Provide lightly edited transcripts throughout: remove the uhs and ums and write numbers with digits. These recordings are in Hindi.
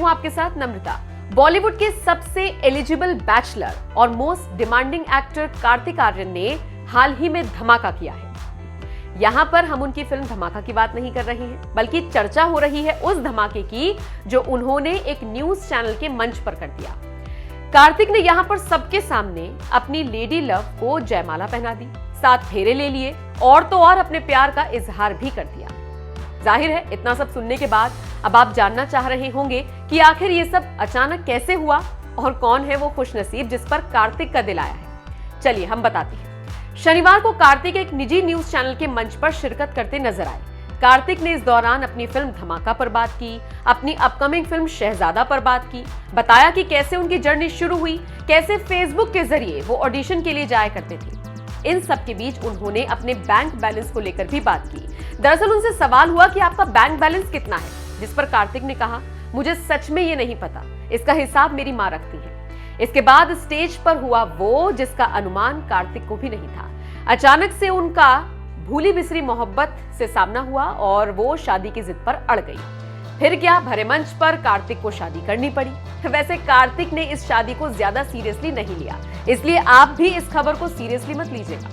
हूं आपके साथ नम्रता। बॉलीवुड के सबसे एलिजिबल बैचलर और most demanding actor Kartik Aaryan ने हाल ही में धमाका किया है। यहां पर हम उनकी फिल्म धमाका की बात नहीं कर रहे हैं, बल्कि चर्चा हो रही है उस धमाके की जो उन्होंने एक न्यूज चैनल के मंच पर कर दिया। कार्तिक ने यहां पर सबके सामने अपनी लेडी लव को जयमाला पहना दी, 7 फेरे ले लिए और तो और अपने प्यार का इजहार भी कर दिया। जाहिर है इतना सब सुनने के बाद अब आप जानना चाह रहे होंगे कि आखिर ये सब अचानक कैसे हुआ और कौन है वो खुशनसीब जिस पर कार्तिक का दिल आया है। चलिए हम बताते हैं। शनिवार को कार्तिक एक निजी न्यूज चैनल के मंच पर शिरकत करते नजर आए। कार्तिक ने इस दौरान अपनी फिल्म धमाका पर बात की, अपनी अपकमिंग फिल्म शहजादा पर बात की, बताया कि कैसे उनकी जर्नी शुरू हुई, कैसे फेसबुक के जरिए वो ऑडिशन के लिए जाया करते थे। इन सब के बीच उन्होंने अपने बैंक बैलेंस को लेकर भी बात की। दरअसल उनसे सवाल हुआ कि आपका बैंक बैलेंस कितना है, जिस पर कार्तिक ने कहा, मुझे सच में ये नहीं पता, इसका हिसाब मेरी मां रखती है। इसके बाद स्टेज पर हुआ वो जिसका अनुमान कार्तिक को भी नहीं था। अचानक से उनका भूली बिसरी मोहब्बत से सामना हुआ और वो शादी की जिद पर अड़ गई। फिर क्या, भरे मंच पर कार्तिक को शादी करनी पड़ी। वैसे कार्तिक ने इस शादी को ज्यादा सीरियसली नहीं लिया, इसलिए आप भी इस खबर को सीरियसली मत लीजिएगा।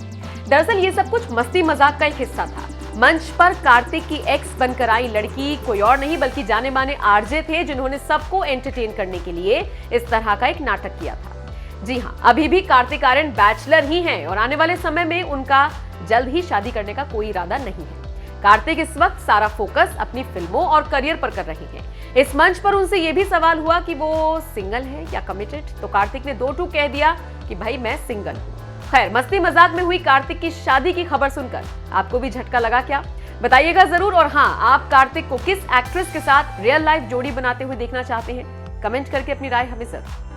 दरअसल ये सब कुछ मस्ती मजाक का एक हिस्सा था। मंच पर कार्तिक की एक्स बनकर आई लड़की कोई और नहीं बल्कि जाने माने आरजे थे, जिन्होंने सबको एंटरटेन करने के लिए इस तरह का एक नाटक किया था। जी हाँ, अभी भी कार्तिक आर्यन बैचलर ही हैं और आने वाले समय में उनका जल्द ही शादी करने का कोई इरादा नहीं है। कार्तिक इस वक्त सारा फोकस अपनी फिल्मों और करियर पर कर रहे हैं। इस मंच पर उनसे यह भी सवाल हुआ कि वो सिंगल है या कमिटेड, तो कार्तिक ने 2 टूक कह दिया कि भाई मैं सिंगल हूँ। खैर, मस्ती मजाक में हुई कार्तिक की शादी की खबर सुनकर आपको भी झटका लगा क्या? बताइएगा जरूर। और हाँ, आप कार्तिक को किस एक्ट्रेस के साथ रियल लाइफ जोड़ी बनाते हुए देखना चाहते हैं? कमेंट करके अपनी राय हमें जरूर